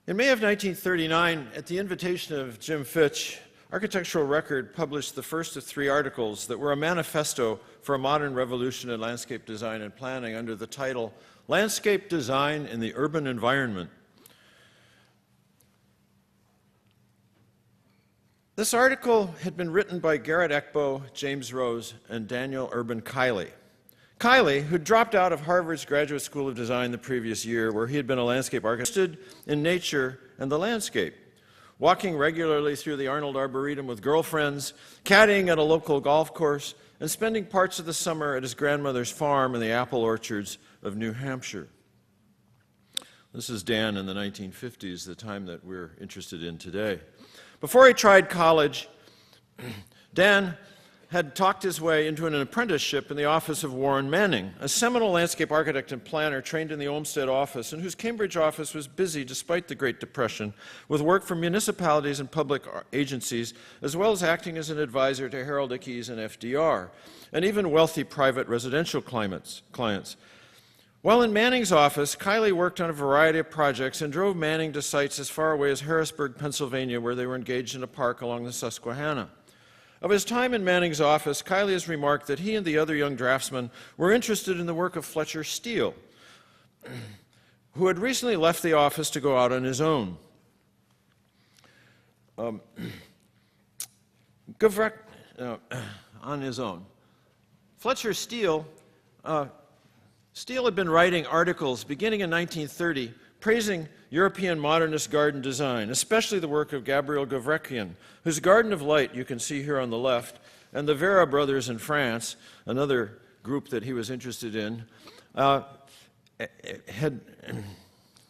In May of 1939, at the invitation of Jim Fitch, Architectural Record published the first of 3 articles that were a manifesto for a modern revolution in landscape design and planning under the title Landscape Design in the Urban Environment. This article had been written by Garrett Ekbo, James Rose, and Daniel Urban Kiley. Kiley, who dropped out of Harvard's Graduate School of Design the previous year, where he had been a landscape architect, interested in nature and the landscape, walking regularly through the Arnold Arboretum with girlfriends, caddying at a local golf course, and spending parts of the summer at his grandmother's farm in the apple orchards of New Hampshire. This is Dan in the 1950s, the time that we're interested in today. Before he tried college, Dan had talked his way into an apprenticeship in the office of Warren Manning, a seminal landscape architect and planner trained in the Olmsted office and whose Cambridge office was busy despite the Great Depression with work for municipalities and public agencies, as well as acting as an advisor to Harold Ickes and FDR, and even wealthy private residential clients. While in Manning's office, Kiley worked on a variety of projects and drove Manning to sites as far away as Harrisburg, Pennsylvania, where they were engaged in a park along the Susquehanna. Of his time in Manning's office, Kiley has remarked that he and the other young draftsmen were interested in the work of Fletcher Steele, who had recently left the office to go out on his own. On his own. Fletcher Steele, Steele had been writing articles beginning in 1930 praising European modernist garden design, especially the work of Gabriel Gavrekian, whose Garden of Light you can see here on the left, and the Vera brothers in France, another group that he was interested in, what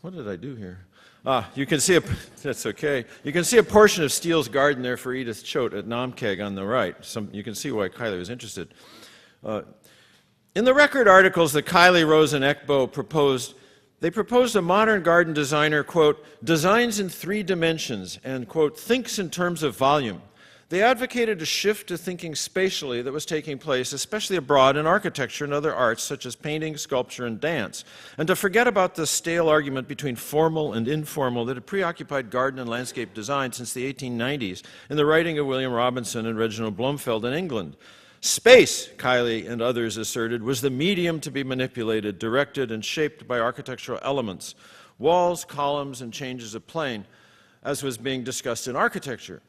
did I do here? You can see that's okay. You can see a portion of Steele's garden there for Edith Choate at Namkeg on the right. You can see why Kiley was interested. In the record articles that Kiley, Rose, and Ekbo proposed, they proposed a modern garden designer, quote, designs in 3 dimensions and, quote, thinks in terms of volume. They advocated a shift to thinking spatially that was taking place, especially abroad in architecture and other arts such as painting, sculpture, and dance, and to forget about the stale argument between formal and informal that had preoccupied garden and landscape design since the 1890s in the writing of William Robinson and Reginald Blomfeld in England. Space, Kiley and others asserted, was the medium to be manipulated, directed, and shaped by architectural elements, walls, columns, and changes of plane, as was being discussed in architecture.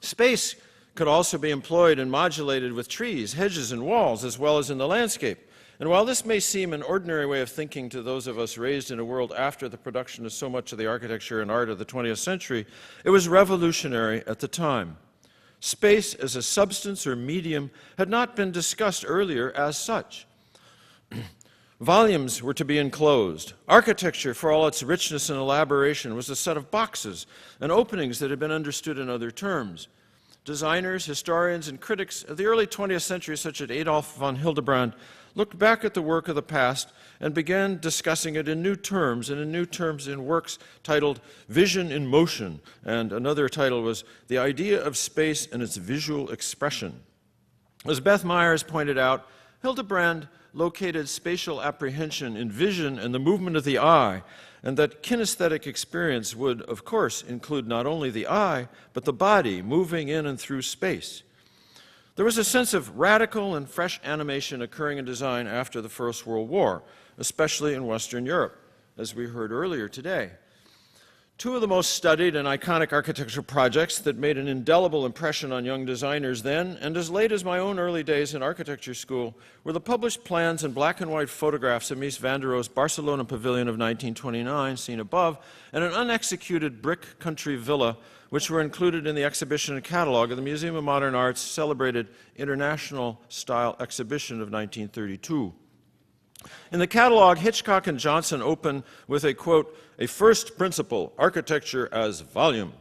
Space could also be employed and modulated with trees, hedges, and walls, as well as in the landscape. And while this may seem an ordinary way of thinking to those of us raised in a world after the production of so much of the architecture and art of the 20th century, it was revolutionary at the time. Space as a substance or medium had not been discussed earlier as such. Volumes were to be enclosed. Architecture, for all its richness and elaboration, was a set of boxes and openings that had been understood in other terms. Designers, historians, and critics of the early 20th century, such as Adolf von Hildebrand, looked back at the work of the past and began discussing it in new terms, and in new terms in works titled Vision in Motion, and another title was The Idea of Space and Its Visual Expression. As Beth Myers pointed out, Hildebrand located spatial apprehension in vision and the movement of the eye, and that kinesthetic experience would, of course, include not only the eye, but the body moving in and through space. There was a sense of radical and fresh animation occurring in design after the First World War, especially in Western Europe, as we heard earlier today. 2 of the most studied and iconic architectural projects that made an indelible impression on young designers then, and as late as my own early days in architecture school, were the published plans and black and white photographs of Mies van der Rohe's Barcelona Pavilion of 1929, seen above, and an unexecuted brick country villa, which were included in the exhibition and catalog of the Museum of Modern Art's celebrated International Style Exhibition of 1932. In the catalog, Hitchcock and Johnson open with a, quote, a first principle, architecture as volume,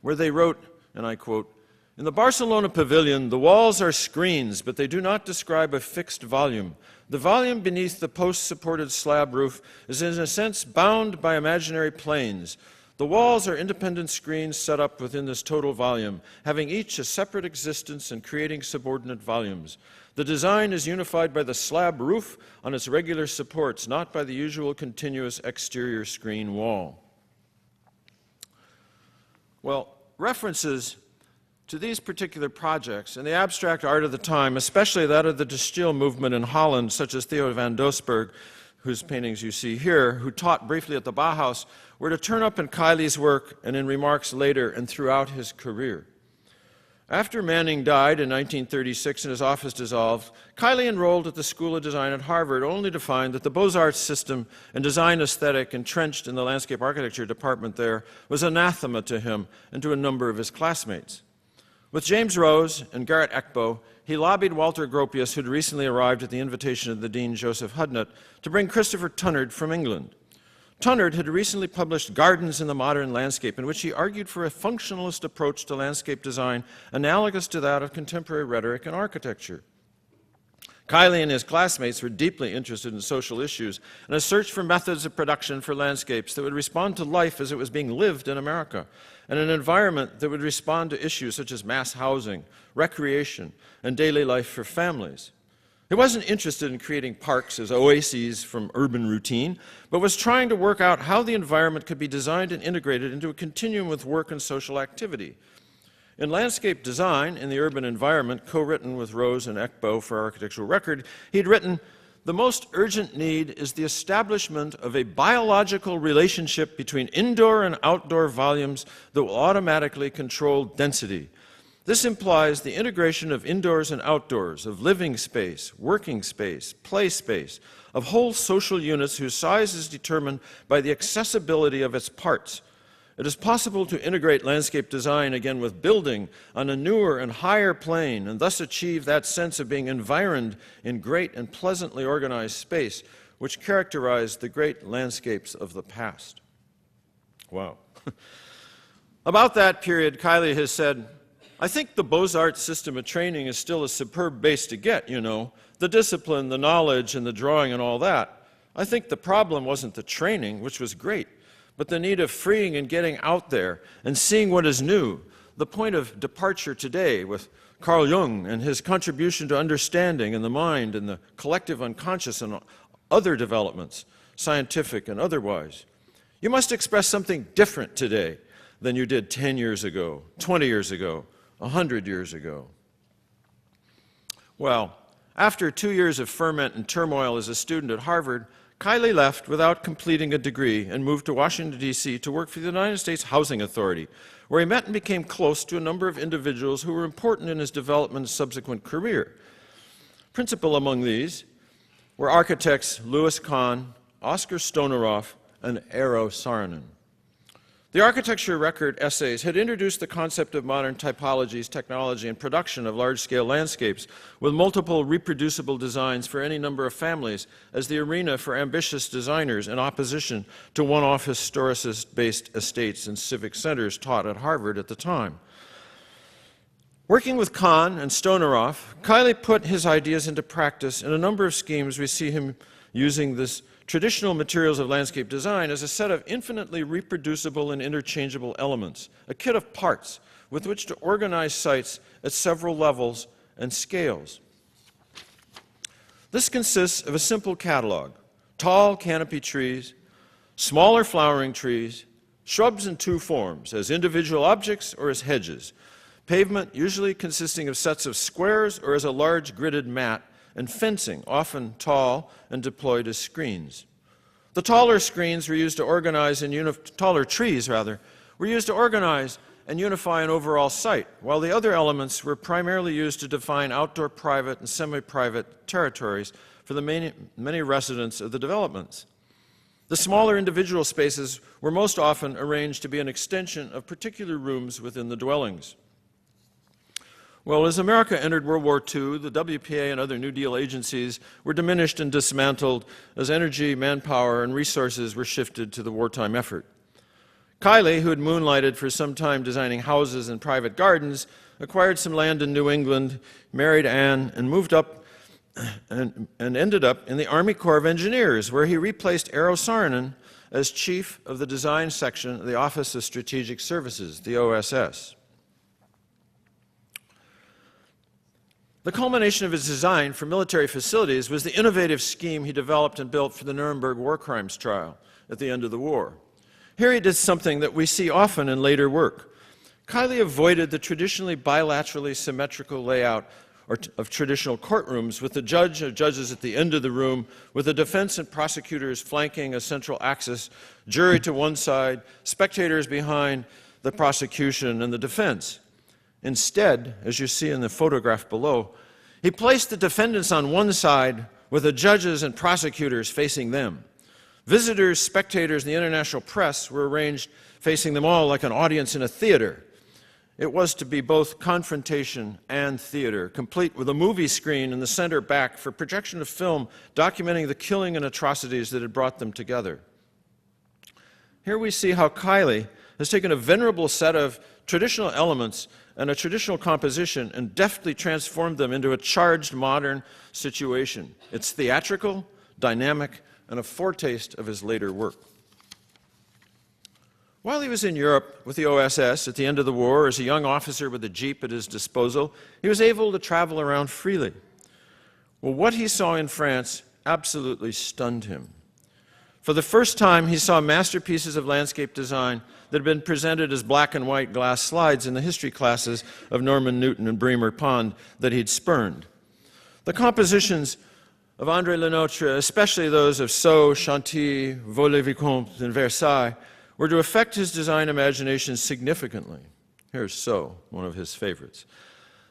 where they wrote, and I quote, in the Barcelona Pavilion, the walls are screens, but they do not describe a fixed volume. The volume beneath the post-supported slab roof is in a sense bound by imaginary planes. The walls are independent screens set up within this total volume, having each a separate existence and creating subordinate volumes. The design is unified by the slab roof on its regular supports, not by the usual continuous exterior screen wall. Well, references to these particular projects and the abstract art of the time, especially that of the De Stijl movement in Holland, such as Theo van Doesburg, whose paintings you see here, who taught briefly at the Bauhaus, were to turn up in Kiley's work and in remarks later and throughout his career. After Manning died in 1936 and his office dissolved, Kiley enrolled at the School of Design at Harvard, only to find that the Beaux-Arts system and design aesthetic entrenched in the landscape architecture department there was anathema to him and to a number of his classmates. With James Rose and Garrett Ekbo, he lobbied Walter Gropius, who'd recently arrived at the invitation of the Dean Joseph Hudnut, to bring Christopher Tunnard from England. Tunnard had recently published Gardens in the Modern Landscape, in which he argued for a functionalist approach to landscape design analogous to that of contemporary rhetoric and architecture. Kiley and his classmates were deeply interested in social issues and a search for methods of production for landscapes that would respond to life as it was being lived in America, and an environment that would respond to issues such as mass housing, recreation, and daily life for families. He wasn't interested in creating parks as oases from urban routine, but was trying to work out how the environment could be designed and integrated into a continuum with work and social activity. In Landscape Design in the Urban Environment, co-written with Rose and Ekbo for Architectural Record, he'd written, "The most urgent need is the establishment of a biological relationship between indoor and outdoor volumes that will automatically control density. This implies the integration of indoors and outdoors, of living space, working space, play space, of whole social units whose size is determined by the accessibility of its parts. It is possible to integrate landscape design again with building on a newer and higher plane and thus achieve that sense of being environed in great and pleasantly organized space which characterized the great landscapes of the past." Wow. About that period, Kiley has said, "I think the Beaux-Arts system of training is still a superb base to get, you know, the discipline, the knowledge, and the drawing and all that. I think the problem wasn't the training, which was great, but the need of freeing and getting out there and seeing what is new, the point of departure today with Carl Jung and his contribution to understanding and the mind and the collective unconscious and other developments, scientific and otherwise. You must express something different today than you did 10 years ago, 20 years ago, 100 years ago." Well, after 2 years of ferment and turmoil as a student at Harvard, Kiley left without completing a degree and moved to Washington, D.C. to work for the United States Housing Authority, where he met and became close to a number of individuals who were important in his development and subsequent career. Principal among these were architects Louis Kahn, Oskar Stoneroff, and Eero Saarinen. The Architecture Record essays had introduced the concept of modern typologies, technology, and production of large-scale landscapes with multiple reproducible designs for any number of families as the arena for ambitious designers in opposition to one-off historicist-based estates and civic centers taught at Harvard at the time. Working with Kahn and Stoneroff, Kiley put his ideas into practice in a number of schemes. We see him using this traditional materials of landscape design as a set of infinitely reproducible and interchangeable elements, a kit of parts with which to organize sites at several levels and scales. This consists of a simple catalog: tall canopy trees, smaller flowering trees, shrubs in two forms, as individual objects or as hedges, pavement usually consisting of sets of squares or as a large gridded mat, and fencing, often tall and deployed as screens. The taller screens were used to organize and taller trees were used to organize and unify an overall site, while the other elements were primarily used to define outdoor private and semi-private territories for the many residents of the developments. The smaller individual spaces were most often arranged to be an extension of particular rooms within the dwellings. Well, as America entered World War II, the WPA and other New Deal agencies were diminished and dismantled as energy, manpower, and resources were shifted to the wartime effort. Kiley, who had moonlighted for some time designing houses and private gardens, acquired some land in New England, married Anne, and moved up and ended up in the Army Corps of Engineers, where he replaced Eero Saarinen as chief of the design section of the Office of Strategic Services, the OSS. The culmination of his design for military facilities was the innovative scheme he developed and built for the Nuremberg war crimes trial at the end of the war. Here he did something that we see often in later work. Kiley avoided the traditionally bilaterally symmetrical layout of traditional courtrooms, with the judge or judges at the end of the room, with the defense and prosecutors flanking a central axis, jury to one side, spectators behind the prosecution and the defense. Instead, as you see in the photograph below, he placed the defendants on one side with the judges and prosecutors facing them. Visitors, spectators, and the international press were arranged facing them all like an audience in a theater. It was to be both confrontation and theater, complete with a movie screen in the center back for projection of film documenting the killing and atrocities that had brought them together. Here we see how Kiley has taken a venerable set of traditional elements and a traditional composition and deftly transformed them into a charged modern situation. It's theatrical, dynamic, and a foretaste of his later work. While he was in Europe with the OSS at the end of the war as a young officer with a jeep at his disposal, he was able to travel around freely. Well, what he saw in France absolutely stunned him. For the first time, he saw masterpieces of landscape design that had been presented as black and white glass slides in the history classes of Norman Newton and Bremer Pond that he'd spurned. The compositions of André Le Nôtre, especially those of Sceaux, Chantilly, Vaux-le-Vicomte, and Versailles, were to affect his design imagination significantly. Here's Sceaux, one of his favorites.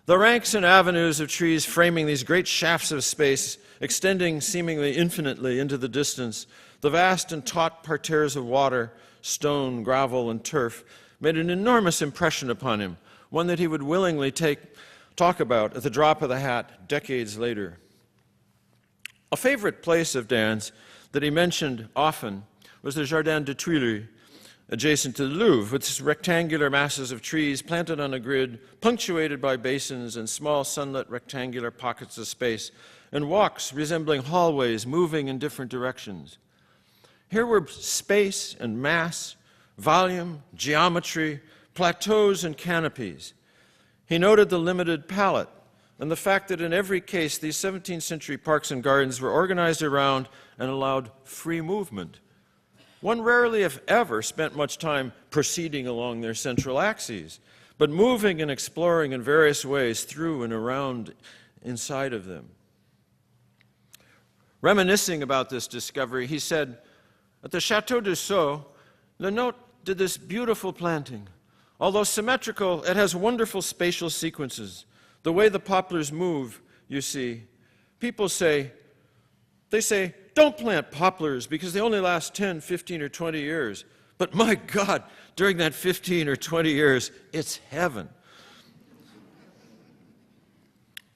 The ranks and avenues of trees framing these great shafts of space, extending seemingly infinitely into the distance, the vast and taut parterres of water, stone, gravel, and turf, made an enormous impression upon him, one that he would willingly talk about at the drop of the hat decades later. A favorite place of Dan's that he mentioned often was the Jardin des Tuileries, adjacent to the Louvre, with its rectangular masses of trees planted on a grid, punctuated by basins and small sunlit rectangular pockets of space, and walks resembling hallways moving in different directions. Here were space and mass, volume, geometry, plateaus and canopies. He noted the limited palette and the fact that in every case these 17th century parks and gardens were organized around and allowed free movement. One rarely, if ever, spent much time proceeding along their central axes, but moving and exploring in various ways through and around inside of them. Reminiscing about this discovery, he said, "At the Château de Sceaux, Le Nôtre did this beautiful planting. Although symmetrical, it has wonderful spatial sequences. The way the poplars move, you see. People say, don't plant poplars because they only last 10, 15, or 20 years. But my God, during that 15 or 20 years, it's heaven."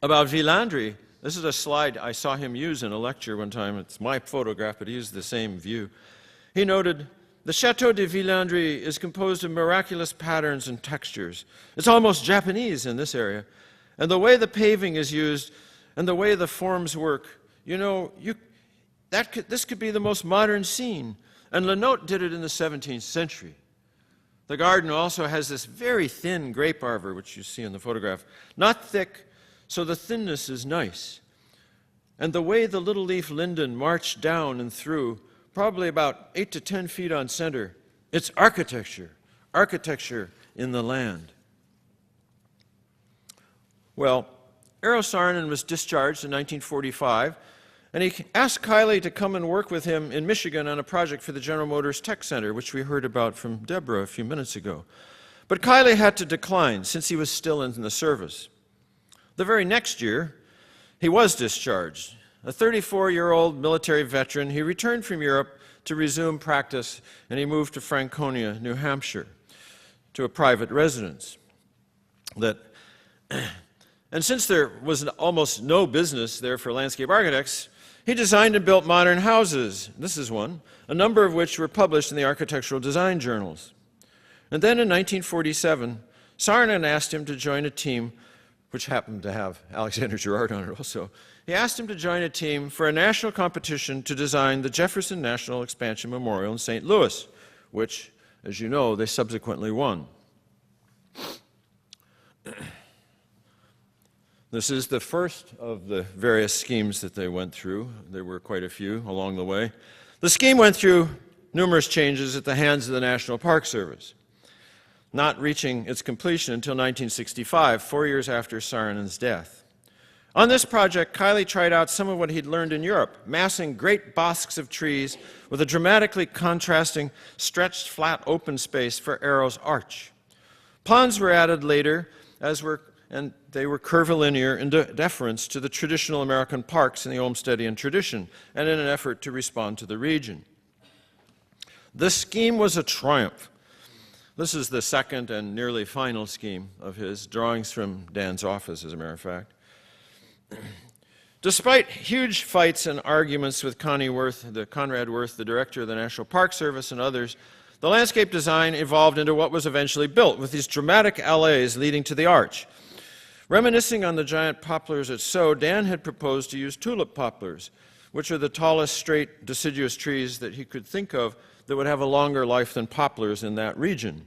About Villandry, this is a slide I saw him use in a lecture one time. It's my photograph, but he used the same view. He noted, "The Château de Villandry is composed of miraculous patterns and textures. It's almost Japanese in this area. And the way the paving is used and the way the forms work, this could be the most modern scene. And Le Nôtre did it in the 17th century. The garden also has this very thin grape arbor, which you see in the photograph. Not thick, so the thinness is nice. And the way the little leaf linden marched down and through, probably about 8 to 10 feet on center, it's architecture in the land." Well, Eero Saarinen was discharged in 1945, and he asked Kiley to come and work with him in Michigan on a project for the General Motors Tech Center, which we heard about from Deborah a few minutes ago. But Kiley had to decline since he was still in the service. The very next year, he was discharged. A 34-year-old military veteran, he returned from Europe to resume practice, and he moved to Franconia, New Hampshire, to a private residence. And since there was almost no business there for landscape architects, he designed and built modern houses. This is one, a number of which were published in the architectural design journals. And then in 1947, Saarinen asked him to join a team, which happened to have Alexander Girard on it also. He asked him to join a team for a national competition to design the Jefferson National Expansion Memorial in St. Louis, which, as you know, they subsequently won. This is the first of the various schemes that they went through. There were quite a few along the way. The scheme went through numerous changes at the hands of the National Park Service. not reaching its completion until 1965, 4 years after Saarinen's death. On this project, Kiley tried out some of what he'd learned in Europe, massing great bosques of trees with a dramatically contrasting, stretched, flat, open space for Arrow's arch. Ponds were added later, and they were curvilinear in deference to the traditional American parks in the Olmstedian tradition, and in an effort to respond to the region. This scheme was a triumph. This is the second and nearly final scheme of his, drawings from Dan's office, as a matter of fact. Despite huge fights and arguments with Conrad Worth, the director of the National Park Service, and others, the landscape design evolved into what was eventually built, with these dramatic alleys leading to the arch. Reminiscing on the giant poplars at Sceaux, Dan had proposed to use tulip poplars, which are the tallest straight deciduous trees that he could think of that would have a longer life than poplars in that region.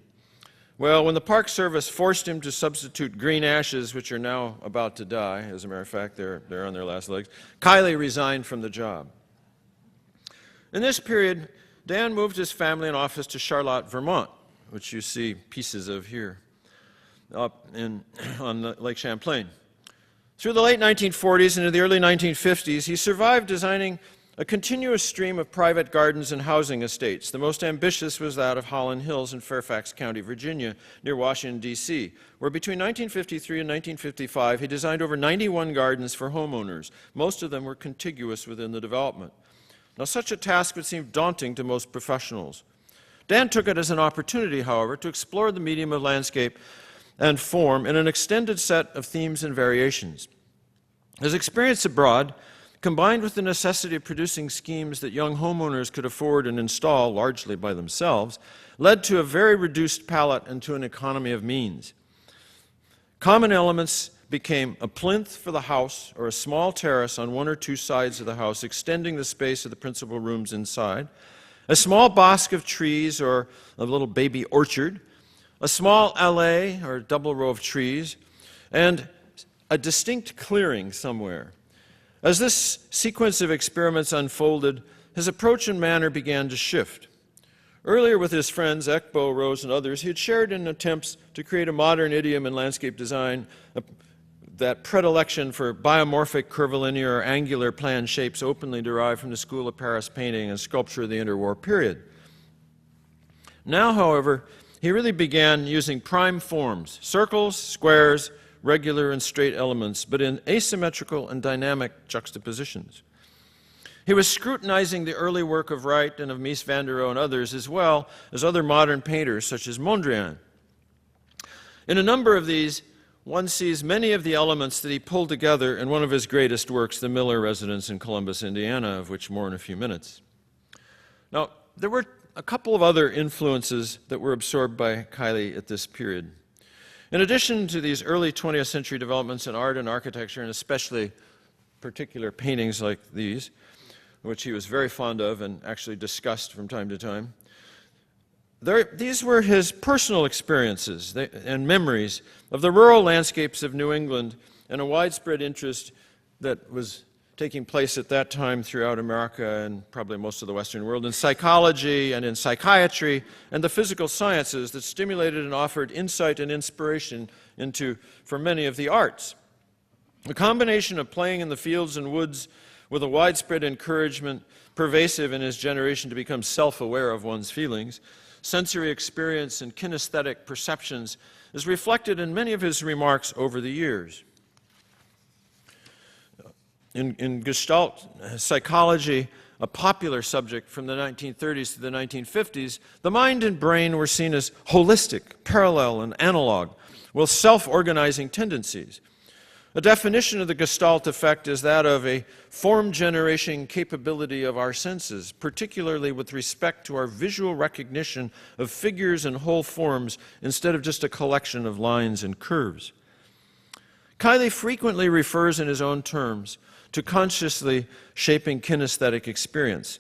Well, when the Park Service forced him to substitute green ashes, which are now about to die, as a matter of fact, they're on their last legs, Kiley resigned from the job. In this period, Dan moved his family and office to Charlotte, Vermont, which you see pieces of here, up on Lake Champlain. Through the late 1940s and into the early 1950s, he survived designing a continuous stream of private gardens and housing estates. The most ambitious was that of Holland Hills in Fairfax County, Virginia, near Washington, D.C., where between 1953 and 1955 he designed over 91 gardens for homeowners. Most of them were contiguous within the development. Now, such a task would seem daunting to most professionals. Dan took it as an opportunity, however, to explore the medium of landscape and form in an extended set of themes and variations. His experience abroad, combined with the necessity of producing schemes that young homeowners could afford and install largely by themselves, led to a very reduced palette and to an economy of means. Common elements became a plinth for the house or a small terrace on one or two sides of the house, extending the space of the principal rooms inside, a small bosque of trees or a little baby orchard, a small allée or double row of trees, and a distinct clearing somewhere. As this sequence of experiments unfolded, his approach and manner began to shift. Earlier with his friends, Ekbo, Rose, and others, he had shared in attempts to create a modern idiom in landscape design, that predilection for biomorphic, curvilinear, or angular plan shapes openly derived from the School of Paris painting and sculpture of the interwar period. Now, however, he really began using prime forms, circles, squares, regular and straight elements, but in asymmetrical and dynamic juxtapositions. He was scrutinizing the early work of Wright and of Mies van der Rohe and others, as well as other modern painters such as Mondrian. In a number of these, one sees many of the elements that he pulled together in one of his greatest works, the Miller residence in Columbus, Indiana, of which more in a few minutes. Now, there were a couple of other influences that were absorbed by Kiley at this period. In addition to these early 20th century developments in art and architecture, and especially particular paintings like these, which he was very fond of and actually discussed from time to time, these were his personal experiences and memories of the rural landscapes of New England and a widespread interest that was taking place at that time throughout America and probably most of the Western world in psychology and in psychiatry and the physical sciences that stimulated and offered insight and inspiration for many of the arts. A combination of playing in the fields and woods with a widespread encouragement pervasive in his generation to become self-aware of one's feelings, sensory experience and kinesthetic perceptions is reflected in many of his remarks over the years. In Gestalt psychology, a popular subject from the 1930s to the 1950s, the mind and brain were seen as holistic, parallel, and analog, with self-organizing tendencies. A definition of the Gestalt effect is that of a form-generation capability of our senses, particularly with respect to our visual recognition of figures and whole forms instead of just a collection of lines and curves. Kiley frequently refers in his own terms to consciously shaping kinesthetic experience.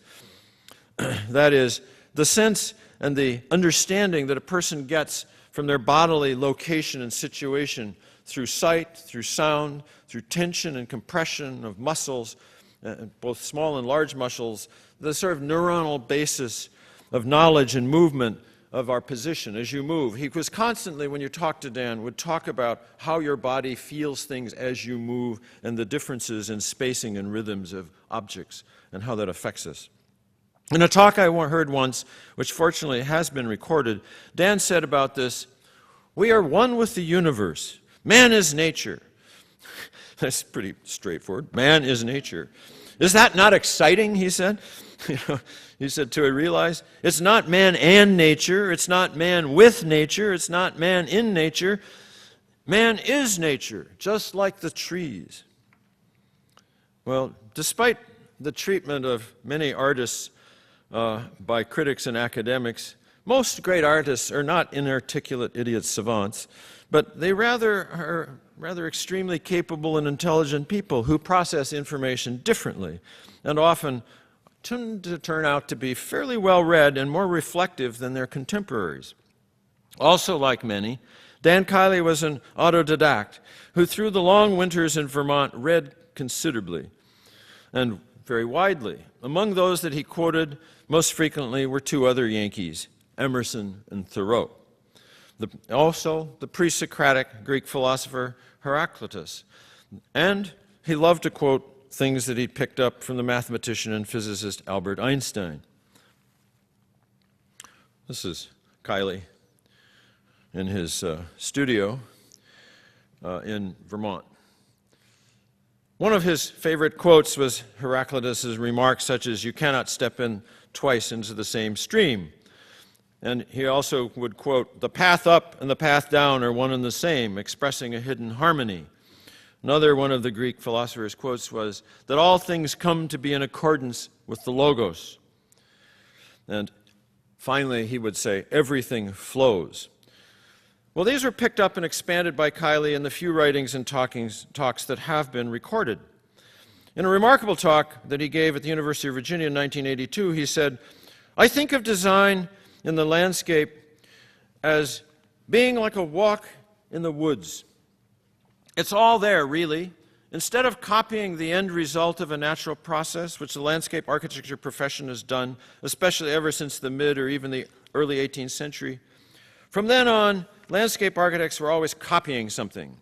That is, the sense and the understanding that a person gets from their bodily location and situation through sight, through sound, through tension and compression of muscles, both small and large muscles, the sort of neuronal basis of knowledge and movement of our position as you move. He was constantly, when you talk to Dan, would talk about how your body feels things as you move and the differences in spacing and rhythms of objects and how that affects us. In a talk I heard once, which fortunately has been recorded, Dan said about this, "We are one with the universe. Man is nature." That's pretty straightforward. Man is nature. Is that not exciting, he said? He said to realize it's not man and nature, it's not man with nature, it's not man in nature. Man is nature, just like the trees. Well, despite the treatment of many artists by critics and academics, most great artists are not inarticulate idiot savants, but they are rather extremely capable and intelligent people who process information differently and often tend to turn out to be fairly well-read and more reflective than their contemporaries. Also, like many, Dan Kiley was an autodidact who through the long winters in Vermont read considerably and very widely. Among those that he quoted most frequently were two other Yankees, Emerson and Thoreau. Also, the pre-Socratic Greek philosopher Heraclitus. And he loved to quote things that he'd picked up from the mathematician and physicist Albert Einstein. This is Kiley in his studio in Vermont. One of his favorite quotes was Heraclitus' remarks such as, "You cannot step in twice into the same stream." And he also would quote, "The path up and the path down are one and the same," expressing a hidden harmony. Another one of the Greek philosophers' quotes was that all things come to be in accordance with the Logos. And finally, he would say, everything flows. Well, these were picked up and expanded by Kiley in the few writings and talks that have been recorded. In a remarkable talk that he gave at the University of Virginia in 1982, he said, "I think of design in the landscape as being like a walk in the woods. It's all there, really. Instead of copying the end result of a natural process, which the landscape architecture profession has done, especially ever since the mid or even the early 18th century, from then on, landscape architects were always copying something.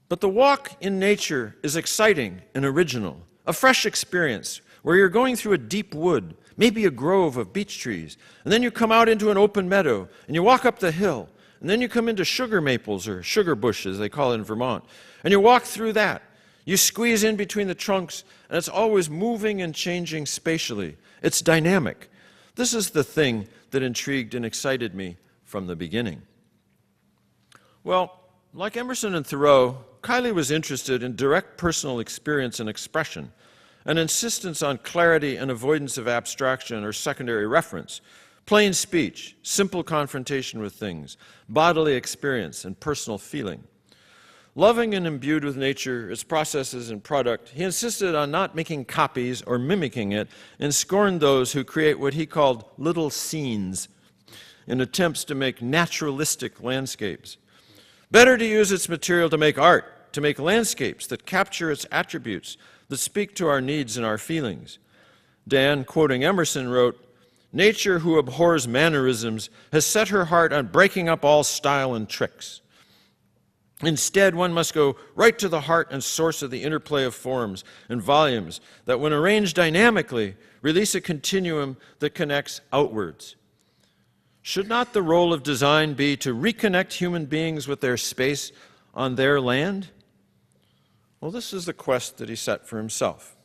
But the walk in nature is exciting and original, a fresh experience where you're going through a deep wood, maybe a grove of beech trees, and then you come out into an open meadow, and you walk up the hill, and then you come into sugar maples, or sugar bushes, they call it in Vermont, and you walk through that. You squeeze in between the trunks, and it's always moving and changing spatially. It's dynamic. This is the thing that intrigued and excited me from the beginning." Well, like Emerson and Thoreau, Kiley was interested in direct personal experience and expression, an insistence on clarity and avoidance of abstraction or secondary reference, plain speech, simple confrontation with things, bodily experience, and personal feeling. Loving and imbued with nature, its processes and product, he insisted on not making copies or mimicking it, and scorned those who create what he called little scenes in attempts to make naturalistic landscapes. Better to use its material to make art, to make landscapes that capture its attributes, that speak to our needs and our feelings. Dan, quoting Emerson, wrote, "Nature, who abhors mannerisms, has set her heart on breaking up all style and tricks. Instead, one must go right to the heart and source of the interplay of forms and volumes that, when arranged dynamically, release a continuum that connects outwards. Should not the role of design be to reconnect human beings with their space on their land?" Well, this is the quest that he set for himself.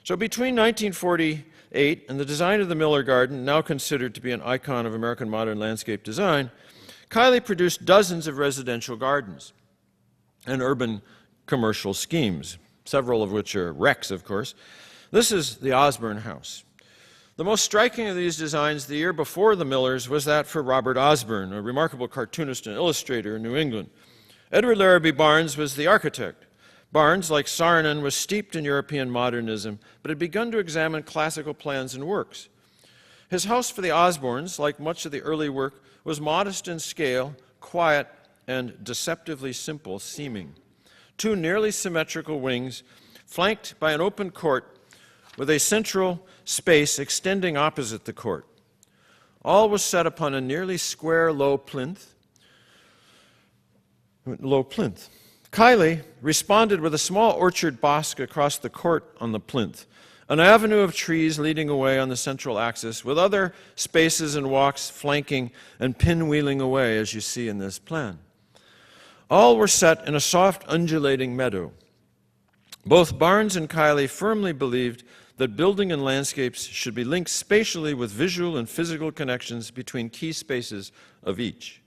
So between 1948 and the design of the Miller Garden, now considered to be an icon of American modern landscape design, Kiley produced dozens of residential gardens and urban commercial schemes, several of which are wrecks, of course. This is the Osborne House. The most striking of these designs the year before the Millers was that for Robert Osborne, a remarkable cartoonist and illustrator in New England. Edward Larrabee Barnes was the architect. Barnes, like Saarinen, was steeped in European modernism, but had begun to examine classical plans and works. His house for the Osbornes, like much of the early work, was modest in scale, quiet, and deceptively simple seeming. Two nearly symmetrical wings, flanked by an open court with a central space extending opposite the court. All was set upon a nearly square low plinth. Kiley responded with a small orchard bosque across the court on the plinth, an avenue of trees leading away on the central axis, with other spaces and walks flanking and pinwheeling away, as you see in this plan. All were set in a soft, undulating meadow. Both Barnes and Kiley firmly believed that building and landscapes should be linked spatially with visual and physical connections between key spaces of each.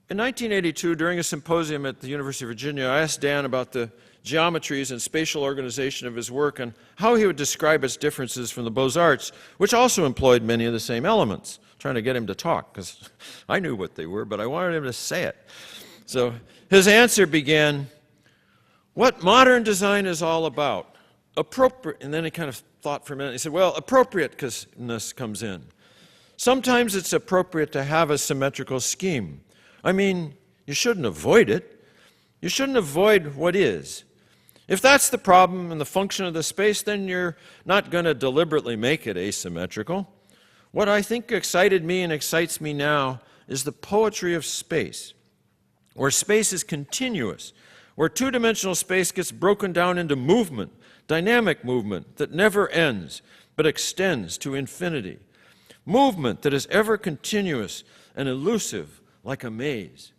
In 1982, during a symposium at the University of Virginia, I asked Dan about the geometries and spatial organization of his work and how he would describe its differences from the Beaux-Arts, which also employed many of the same elements. I'm trying to get him to talk, because I knew what they were, but I wanted him to say it. So his answer began, "What modern design is all about, appropriate," and then he kind of thought for a minute. He said, well, appropriateness comes in. Sometimes it's appropriate to have a symmetrical scheme. I mean, you shouldn't avoid it. You shouldn't avoid what is. If that's the problem and the function of the space, then you're not going to deliberately make it asymmetrical. What I think excited me and excites me now is the poetry of space, where space is continuous, where two-dimensional space gets broken down into movement, dynamic movement that never ends but extends to infinity, movement that is ever continuous and elusive like a maze.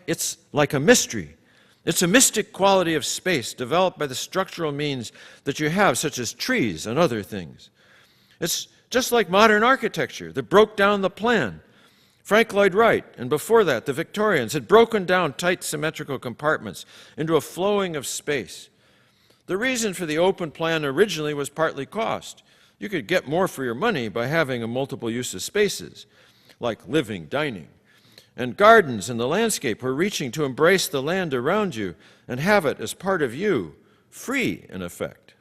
It's like a mystery. It's a mystic quality of space developed by the structural means that you have, such as trees and other things. It's just like modern architecture that broke down the plan. Frank Lloyd Wright, and before that, the Victorians, had broken down tight symmetrical compartments into a flowing of space. The reason for the open plan originally was partly cost. You could get more for your money by having a multiple use of spaces, like living, dining. And gardens and the landscape were reaching to embrace the land around you and have it as part of you, free in effect.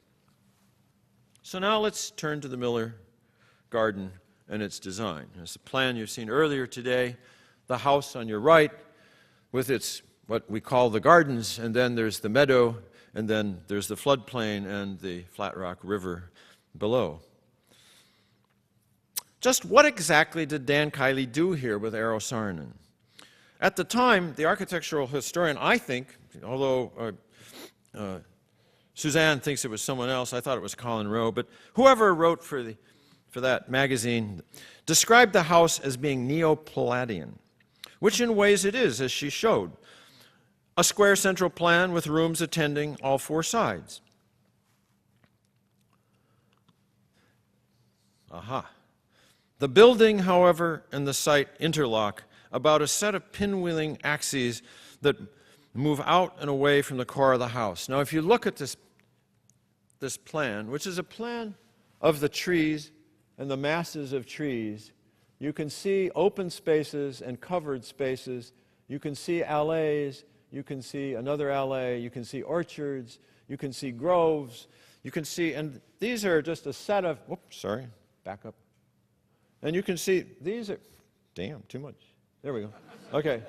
So now let's turn to the Miller Garden and its design. It's the plan you've seen earlier today, the house on your right with its what we call the gardens, and then there's the meadow, and then there's the floodplain and the Flat Rock River below. Just what exactly did Dan Kiley do here with Eero Saarinen? At the time, the architectural historian, I think, although Suzanne thinks it was someone else, I thought it was Colin Rowe, but whoever wrote for that magazine described the house as being Neo-Palladian, which in ways it is, as she showed. A square central plan with rooms attending all four sides. Aha. The building, however, and the site interlock about a set of pinwheeling axes that move out and away from the core of the house. Now, if you look at this plan, which is a plan of the trees and the masses of trees, you can see open spaces and covered spaces. You can see alleys. You can see another alley. You can see orchards. You can see groves. You can see, and these are just a set of, back up. And you can see, these are, too much. There we go. Okay.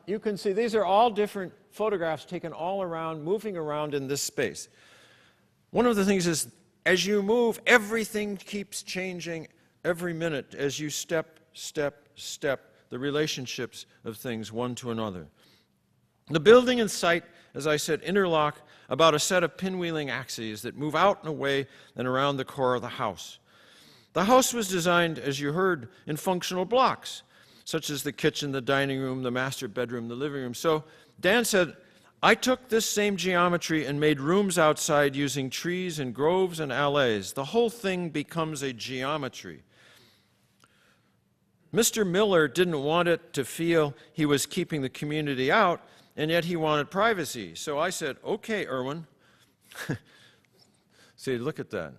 You can see these are all different photographs taken all around, moving around in this space. One of the things is, as you move, everything keeps changing every minute as you step, the relationships of things one to another. The building and site, as I said, interlock about a set of pinwheeling axes that move out and away and around the core of the house. The house was designed, as you heard, in functional blocks, such as the kitchen, the dining room, the master bedroom, the living room. So Dan said, I took this same geometry and made rooms outside using trees and groves and alleys. The whole thing becomes a geometry. Mr. Miller didn't want it to feel he was keeping the community out, and yet he wanted privacy. So I said, okay, Erwin. See, look at that.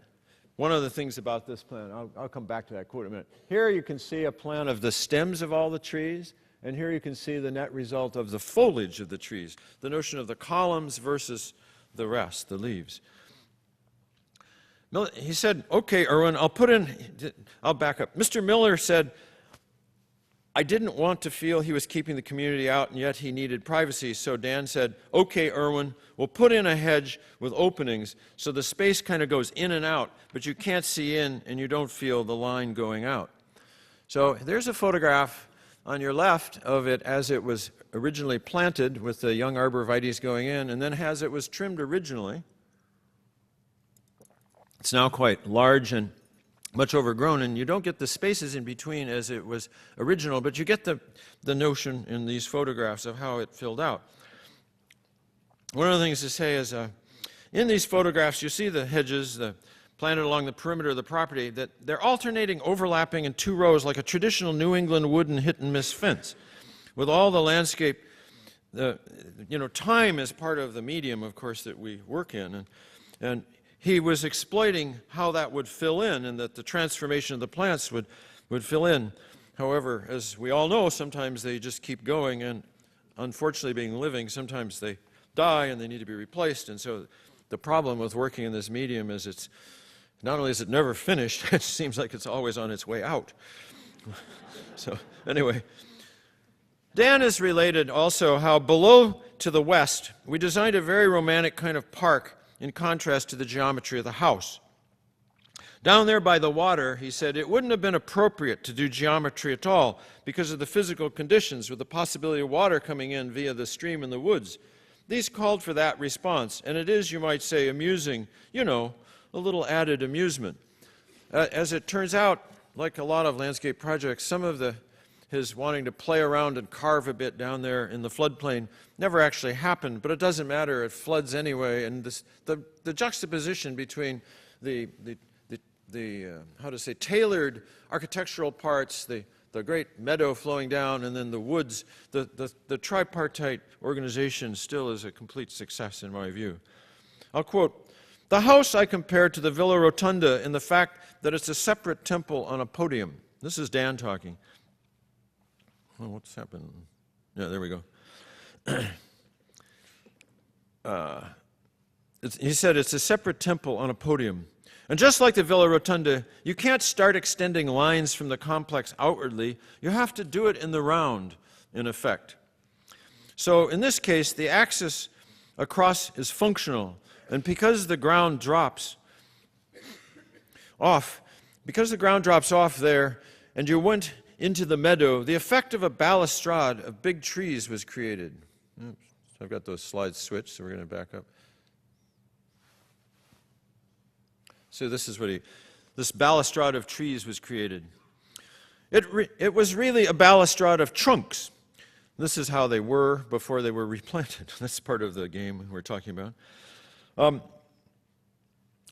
One of the things about this plan, I'll come back to that quote in a minute. Here you can see a plan of the stems of all the trees, and here you can see the net result of the foliage of the trees, the notion of the columns versus the rest, the leaves. He said, okay, Erwin, I'll back up. Mr. Miller said, I didn't want to feel he was keeping the community out, and yet he needed privacy, so Dan said, okay, Irwin, we'll put in a hedge with openings so the space kind of goes in and out, but you can't see in and you don't feel the line going out. So there's a photograph on your left of it as it was originally planted with the young arborvitaes going in, and then as it was trimmed originally. It's now quite large and much overgrown, and you don't get the spaces in between as it was original, but you get the notion in these photographs of how it filled out. One of the things to say is, in these photographs, you see the hedges planted along the perimeter of the property, that they're alternating, overlapping in two rows like a traditional New England wooden hit-and-miss fence. With all the landscape, time is part of the medium, of course, that we work in, and he was exploiting how that would fill in and that the transformation of the plants would fill in. However, as we all know, sometimes they just keep going, and unfortunately being living, sometimes they die and they need to be replaced. And so the problem with working in this medium is it's not only is it never finished, it seems like it's always on its way out. So anyway, Dan has related also how below to the west, we designed a very romantic kind of park in contrast to the geometry of the house. Down there by the water, he said, it wouldn't have been appropriate to do geometry at all because of the physical conditions with the possibility of water coming in via the stream in the woods. These called for that response, and it is, you might say, amusing, a little added amusement. As it turns out, like a lot of landscape projects, some of his wanting to play around and carve a bit down there in the floodplain never actually happened, but it doesn't matter, it floods anyway, and the juxtaposition between the tailored architectural parts, the great meadow flowing down, and then the woods, the tripartite organization still is a complete success in my view. I'll quote, "The house I compare to the Villa Rotunda in the fact that it's a separate temple on a podium." This is Dan talking. Oh, what's happened? Yeah, there we go. He said it's a separate temple on a podium. And just like the Villa Rotunda, you can't start extending lines from the complex outwardly. You have to do it in the round, in effect. So in this case, the axis across is functional. And because the ground drops off there, and you went into the meadow, the effect of a balustrade of big trees was created. Oops, I've got those slides switched, so we're going to back up. So this is this balustrade of trees was created. It was really a balustrade of trunks. This is how they were before they were replanted. That's part of the game we're talking about.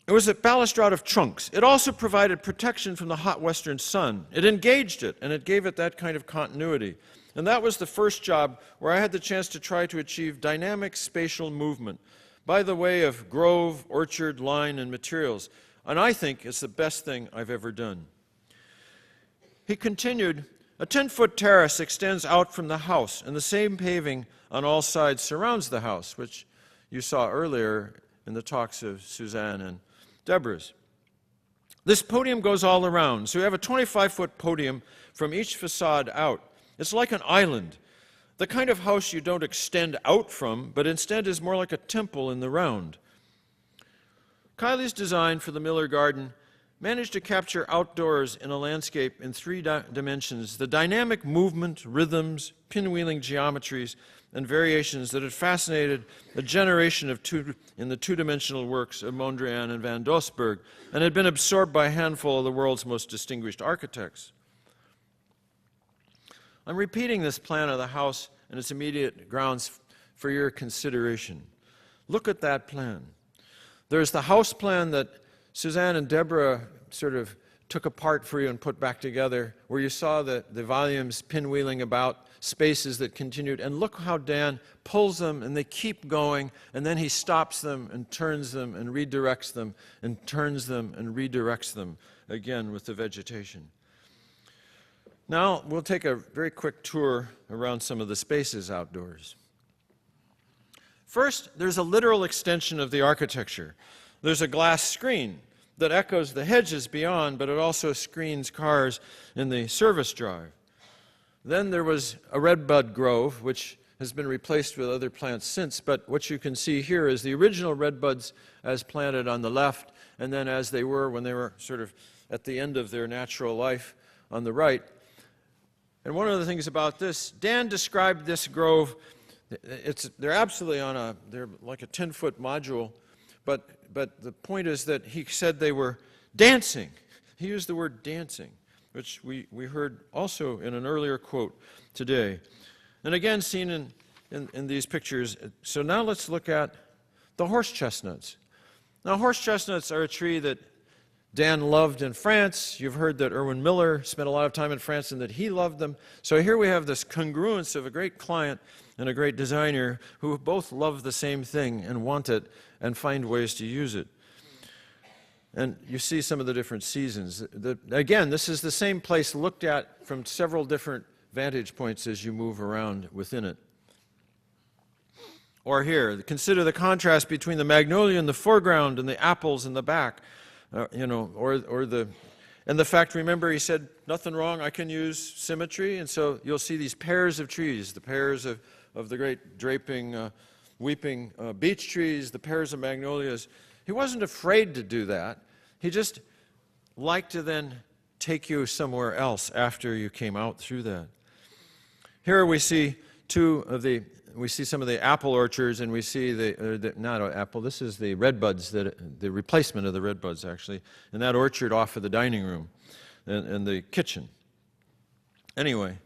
It was a balustrade of trunks. It also provided protection from the hot western sun. It engaged it, and it gave it that kind of continuity. And that was the first job where I had the chance to try to achieve dynamic spatial movement by the way of grove, orchard, line, and materials. And I think it's the best thing I've ever done. He continued, a 10-foot terrace extends out from the house, and the same paving on all sides surrounds the house, which you saw earlier in the talks of Suzanne and Deborah's. This podium goes all around, so you have a 25-foot podium from each facade out. It's like an island, the kind of house you don't extend out from, but instead is more like a temple in the round. Kiley's design for the Miller Garden managed to capture outdoors in a landscape in three dimensions, the dynamic movement, rhythms, pinwheeling geometries, and variations that had fascinated a generation in the two-dimensional works of Mondrian and Van Doesburg, and had been absorbed by a handful of the world's most distinguished architects. I'm repeating this plan of the house and its immediate grounds for your consideration. Look at that plan. There's the house plan that Suzanne and Deborah sort of took apart for you and put back together, where you saw the volumes pinwheeling about, spaces that continued, and look how Dan pulls them and they keep going, and then he stops them and turns them and redirects them and turns them and redirects them again with the vegetation. Now we'll take a very quick tour around some of the spaces outdoors. First, there's a literal extension of the architecture. There's a glass screen that echoes the hedges beyond, but it also screens cars in the service drive. Then there was a redbud grove, which has been replaced with other plants since, but what you can see here is the original redbuds as planted on the left, and then as they were when they were sort of at the end of their natural life on the right. And one of the things about this, Dan described this grove, they're absolutely they're like a 10-foot module, but the point is that he said they were dancing. He used the word dancing, which we heard also in an earlier quote today. And again, seen in these pictures. So now let's look at the horse chestnuts. Now, horse chestnuts are a tree that Dan loved in France. You've heard that Irwin Miller spent a lot of time in France and that he loved them. So here we have this congruence of a great client and a great designer who both love the same thing and want it and find ways to use it. And you see some of the different seasons. Again, this is the same place looked at from several different vantage points as you move around within it. Or here, consider the contrast between the magnolia in the foreground and the apples in the back. And the fact, remember, he said, nothing wrong, I can use symmetry. And so you'll see these pairs of trees, the pairs of the great draping, weeping beech trees, the pairs of magnolias. He wasn't afraid to do that. He just liked to then take you somewhere else after you came out through that. Here we see some of the apple orchards, and we see not an apple, this is the redbuds, the replacement of the redbuds, actually, in that orchard off of the dining room and the kitchen. Anyway,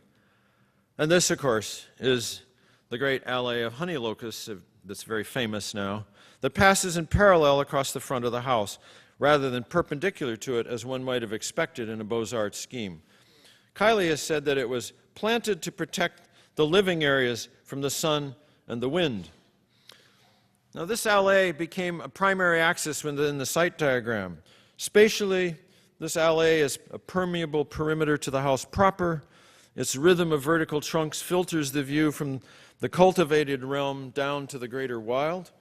and this, of course, is the great alley of honey locusts that's very famous now, that passes in parallel across the front of the house, rather than perpendicular to it, as one might have expected in a Beaux-Arts scheme. Kiley has said that it was planted to protect the living areas from the sun and the wind. Now, this alley became a primary axis within the site diagram. Spatially, this alley is a permeable perimeter to the house proper. Its rhythm of vertical trunks filters the view from the cultivated realm down to the greater wild.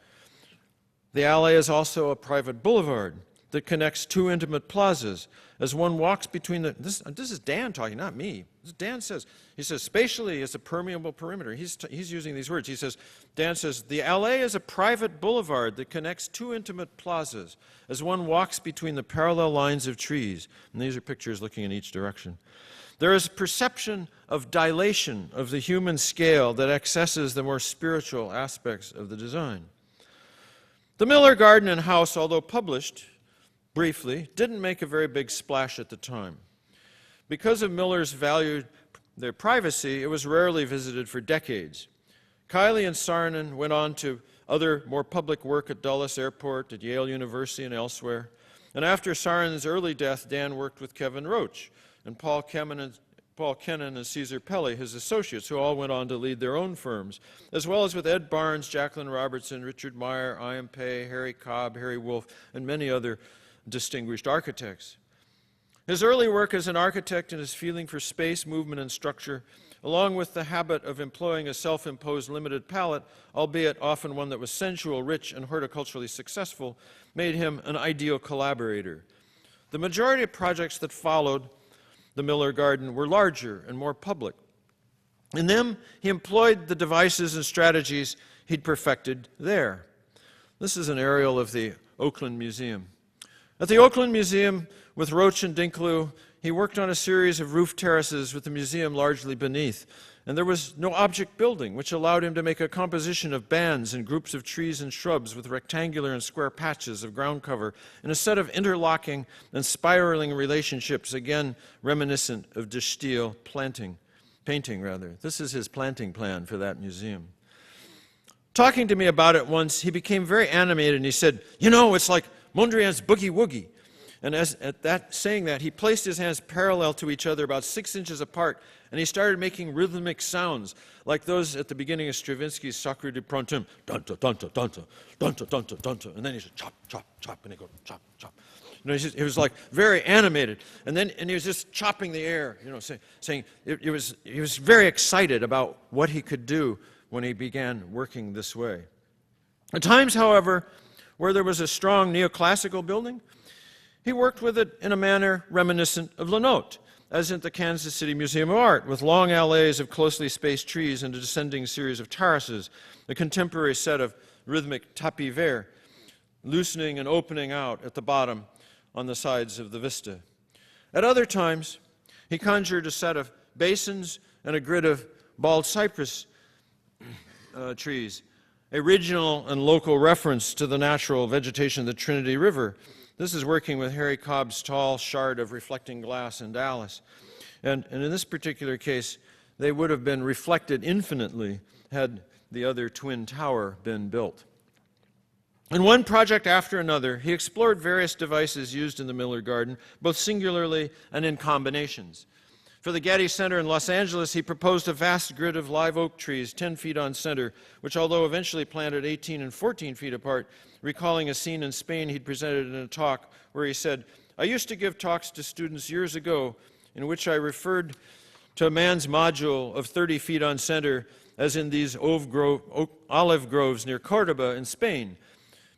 The alley is also a private boulevard that connects two intimate plazas. As one walks between this is Dan talking, not me. Dan says, he says, spatially it's a permeable perimeter. He's using these words. He says, Dan says, the alley is a private boulevard that connects two intimate plazas as one walks between the parallel lines of trees. And these are pictures looking in each direction. There is perception of dilation of the human scale that accesses the more spiritual aspects of the design. The Miller Garden and House, although published briefly, didn't make a very big splash at the time. Because of Miller's valued their privacy, it was rarely visited for decades. Kiley and Saarinen went on to other more public work at Dulles Airport, at Yale University, and elsewhere. And after Saarinen's early death, Dan worked with Kevin Roach and Paul Kennan and Caesar Pelly, his associates, who all went on to lead their own firms, as well as with Ed Barnes, Jacqueline Robertson, Richard Meyer, I.M. Pei, Harry Cobb, Harry Wolfe, and many other distinguished architects. His early work as an architect and his feeling for space, movement, and structure, along with the habit of employing a self-imposed limited palette, albeit often one that was sensual, rich, and horticulturally successful, made him an ideal collaborator. The majority of projects that followed the Miller Garden were larger and more public. In them, he employed the devices and strategies he'd perfected there. This is an aerial of the Oakland Museum. At the Oakland Museum, with Roach and Dinklew, he worked on a series of roof terraces with the museum largely beneath. And there was no object building, which allowed him to make a composition of bands and groups of trees and shrubs with rectangular and square patches of ground cover and a set of interlocking and spiraling relationships, again reminiscent of de Stijl painting. This is his planting plan for that museum. Talking to me about it once, he became very animated and he said, you know, it's like Mondrian's Boogie Woogie. And saying that, he placed his hands parallel to each other about 6 inches apart, and he started making rhythmic sounds, like those at the beginning of Stravinsky's Sacre du Printemps, dunta, dunta, dunta, dunta, dunta, dunta, and then he said chop, chop, chop, and he go chop, chop. You know, he was like very animated, and he was just chopping the air, you know, saying he was very excited about what he could do when he began working this way. At times, however, where there was a strong neoclassical building, He worked with it in a manner reminiscent of Lenote, as in the Kansas City Museum of Art, with long alleys of closely spaced trees and a descending series of terraces, a contemporary set of rhythmic tapis vert, loosening and opening out at the bottom on the sides of the vista. At other times, he conjured a set of basins and a grid of bald cypress trees, a regional and local reference to the natural vegetation of the Trinity River. This is working with Harry Cobb's tall shard of reflecting glass in Dallas. And in this particular case, they would have been reflected infinitely had the other twin tower been built. In one project after another, he explored various devices used in the Miller Garden, both singularly and in combinations. For the Getty Center in Los Angeles, he proposed a vast grid of live oak trees, 10 feet on center, which, although eventually planted 18 and 14 feet apart, recalling a scene in Spain he'd presented in a talk where he said, "I used to give talks to students years ago in which I referred to a man's module of 30 feet on center as in these olive groves near Cordoba in Spain.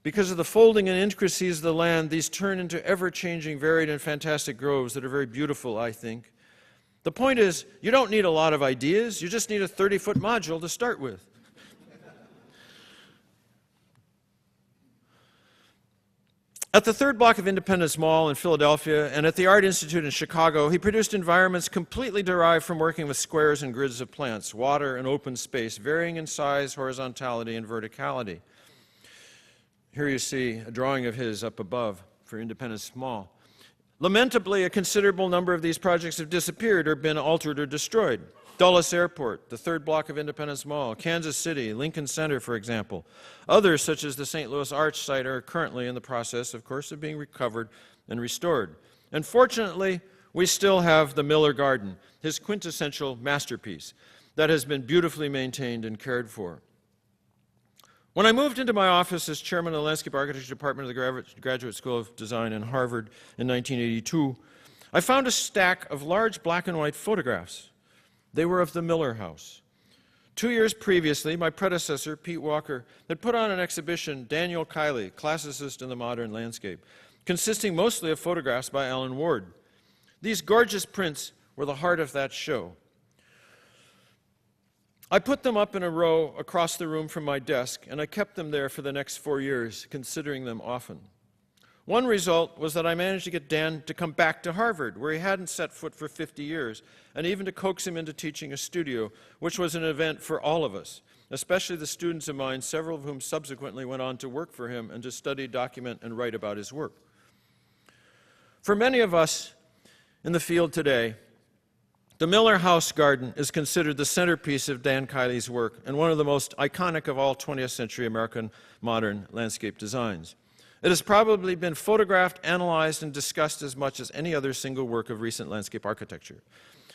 Because of the folding and intricacies of the land, these turn into ever-changing, varied, and fantastic groves that are very beautiful, I think. The point is, you don't need a lot of ideas, you just need a 30-foot module to start with." At the third block of Independence Mall in Philadelphia and at the Art Institute in Chicago, he produced environments completely derived from working with squares and grids of plants, water and open space, varying in size, horizontality, and verticality. Here you see a drawing of his up above for Independence Mall. Lamentably, a considerable number of these projects have disappeared or been altered or destroyed. Dulles Airport, the third block of Independence Mall, Kansas City, Lincoln Center, for example. Others, such as the St. Louis Arch site, are currently in the process, of course, of being recovered and restored. And fortunately, we still have the Miller Garden, his quintessential masterpiece, that has been beautifully maintained and cared for. When I moved into my office as chairman of the Landscape Architecture Department of the Graduate School of Design in Harvard in 1982, I found a stack of large black and white photographs. They were of the Miller House. 2 years previously, my predecessor, Pete Walker, had put on an exhibition, Daniel Kiley, Classicist in the Modern Landscape, consisting mostly of photographs by Alan Ward. These gorgeous prints were the heart of that show. I put them up in a row across the room from my desk, and I kept them there for the next 4 years, considering them often. One result was that I managed to get Dan to come back to Harvard, where he hadn't set foot for 50 years, and even to coax him into teaching a studio, which was an event for all of us, especially the students of mine, several of whom subsequently went on to work for him and to study, document, and write about his work. For many of us in the field today, the Miller House Garden is considered the centerpiece of Dan Kiley's work and one of the most iconic of all 20th century American modern landscape designs. It has probably been photographed, analyzed, and discussed as much as any other single work of recent landscape architecture.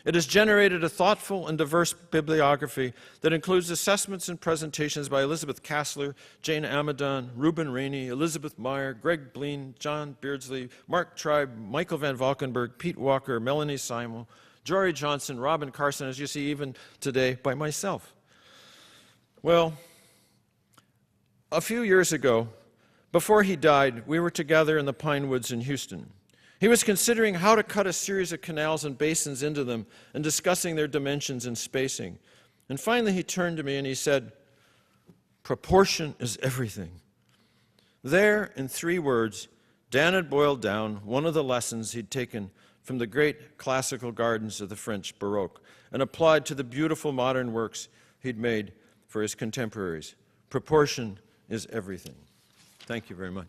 It has generated a thoughtful and diverse bibliography that includes assessments and presentations by Elizabeth Kassler, Jane Amadon, Reuben Rainey, Elizabeth Meyer, Greg Bleen, John Beardsley, Mark Tribe, Michael Van Valkenburg, Pete Walker, Melanie Simon, Jory Johnson, Robin Carson, as you see even today, by myself. Well, a few years ago, before he died, we were together in the Pine Woods in Houston. He was considering how to cut a series of canals and basins into them and discussing their dimensions and spacing. And finally he turned to me and he said, "Proportion is everything." There, in 3 words, Dan had boiled down one of the lessons he'd taken from the great classical gardens of the French Baroque and applied to the beautiful modern works he'd made for his contemporaries. Proportion is everything. Thank you very much.